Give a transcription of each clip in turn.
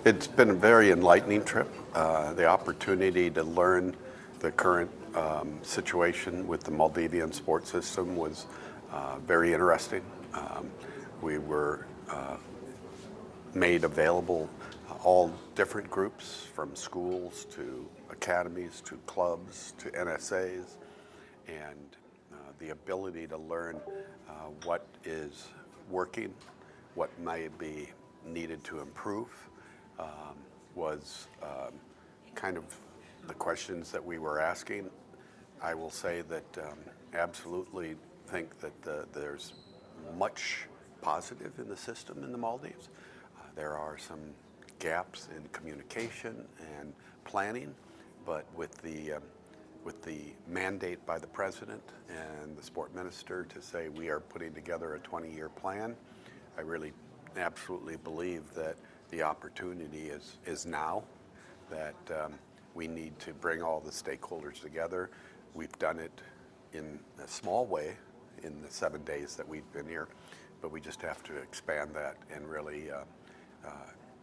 It's been a very enlightening trip. The opportunity to learn the current situation with the Maldivian sports system was very interesting. We were made available all different groups, from schools to academies to clubs to NSAs, and the ability to learn what is working, what may be needed to improve, was kind of the questions that we were asking. I will say that absolutely think that there's much positive in the system in the Maldives. There are some gaps in communication and planning, but with the mandate by the president and the sport minister to say we are putting together a 20-year plan, I really absolutely believe that the opportunity is now, that we need to bring all the stakeholders together. We've done it in a small way in the 7 days that we've been here, but we just have to expand that and really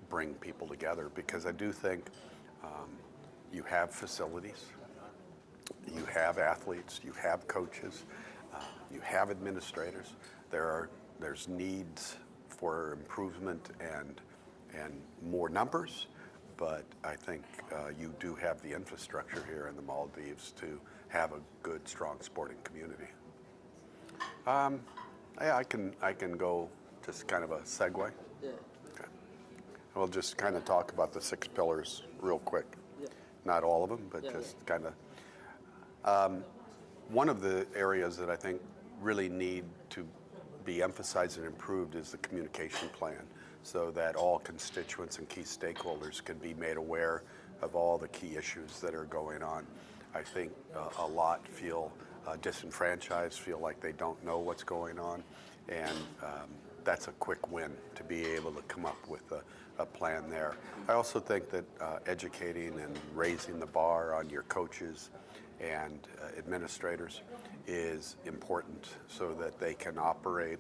bring people together, because I do think you have facilities, you have athletes, you have coaches, you have administrators. There's needs for improvement and more numbers, but I think you do have the infrastructure here in the Maldives to have a good, strong sporting community. Yeah, I can go just kind of a segue. Yeah. Okay. We'll just kind of talk about the 6 pillars real quick. Yeah. Not all of them, but just kind of. One of the areas that I think really need to be emphasized and improved is the communication plan, so that all constituents and key stakeholders can be made aware of all the key issues that are going on. I think a lot feel disenfranchised, feel like they don't know what's going on, and that's a quick win to be able to come up with a plan there. I also think that educating and raising the bar on your coaches and administrators is important, so that they can operate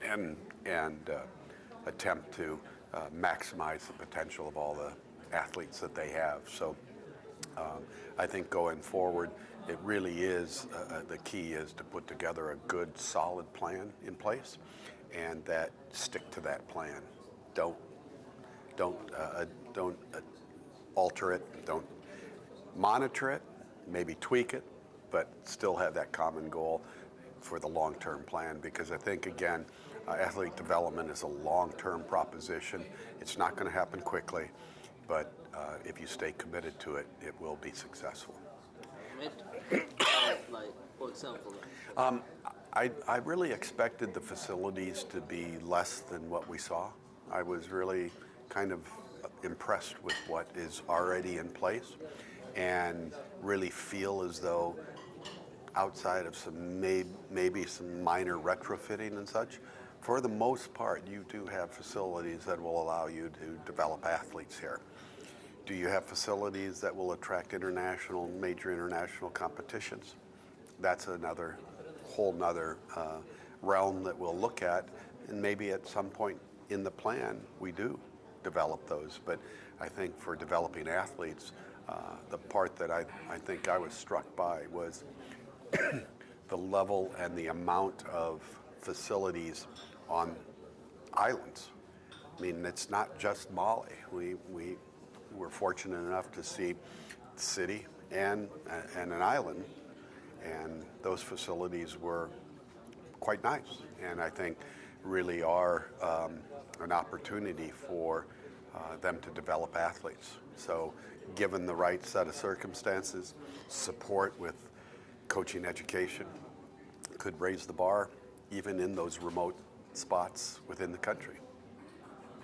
and attempt to maximize the potential of all the athletes that they have. So I think going forward, it really is, the key is to put together a good, solid plan in place, and that stick to that plan. Don't alter it, don't monitor it, maybe tweak it, but still have that common goal for the long-term plan, because I think, again, athlete development is a long-term proposition. It's not going to happen quickly, but if you stay committed to it, it will be successful. Like, for example, I really expected the facilities to be less than what we saw. I was really kind of impressed with what is already in place, and really feel as though, outside of some maybe some minor retrofitting and such, for the most part, you do have facilities that will allow you to develop athletes here. Do you have facilities that will attract major international competitions? That's another whole nother realm that we'll look at, and maybe at some point in the plan we do develop those. But I think for developing athletes, the part that I think I was struck by was the level and the amount of facilities on islands. I mean, it's not just Mali. We were fortunate enough to see the city and an island, and those facilities were quite nice, and I think really are an opportunity for them to develop athletes. So given the right set of circumstances, support with coaching education, could raise the bar even in those remote spots within the country.